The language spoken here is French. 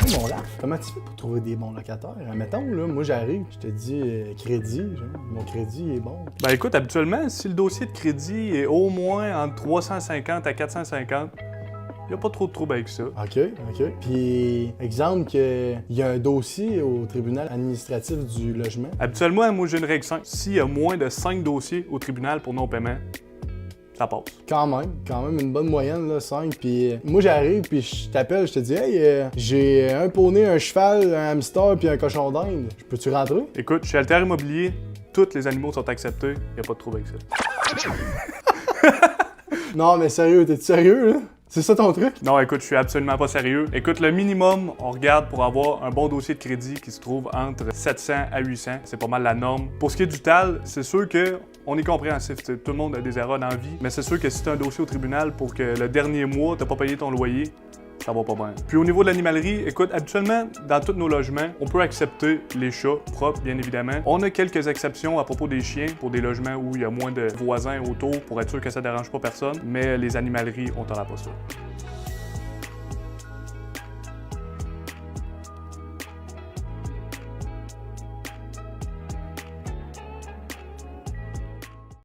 Hey, mon Raph, comment tu fais pour trouver des bons locataires? Mettons, là, moi j'arrive, je te dis crédit, genre, mon crédit est bon. Ben écoute, habituellement, si le dossier de crédit est au moins entre 350 à 450, il n'y a pas trop de trouble avec ça. OK. Puis, exemple, qu'il y a un dossier au tribunal administratif du logement. Habituellement, moi j'ai une règle 5. S'il y a moins de 5 dossiers au tribunal pour non-paiement, ça passe. Quand même une bonne moyenne, là, 5. Puis moi, j'arrive, puis je t'appelle, je te dis, hey, j'ai un poney, un cheval, un hamster, puis un cochon d'Inde. Peux-tu rentrer? Écoute, chez Alter Immobilier, tous les animaux sont acceptés, il n'y a pas de trouble avec ça. Non, mais sérieux, t'es-tu sérieux, là? C'est ça ton truc? Non, écoute, je suis absolument pas sérieux. Écoute, le minimum, on regarde pour avoir un bon dossier de crédit qui se trouve entre 700 à 800. C'est pas mal la norme. Pour ce qui est du TAL, c'est sûr que on est compréhensif. Tout le monde a des erreurs dans la vie. Mais c'est sûr que si tu as un dossier au tribunal pour que le dernier mois, t'as pas payé ton loyer, ça va pas bien. Puis au niveau de l'animalerie, écoute, habituellement, dans tous nos logements, on peut accepter les chats propres, bien évidemment. On a quelques exceptions à propos des chiens pour des logements où il y a moins de voisins autour pour être sûr que ça dérange pas personne. Mais les animaleries, on t'aura pas ça.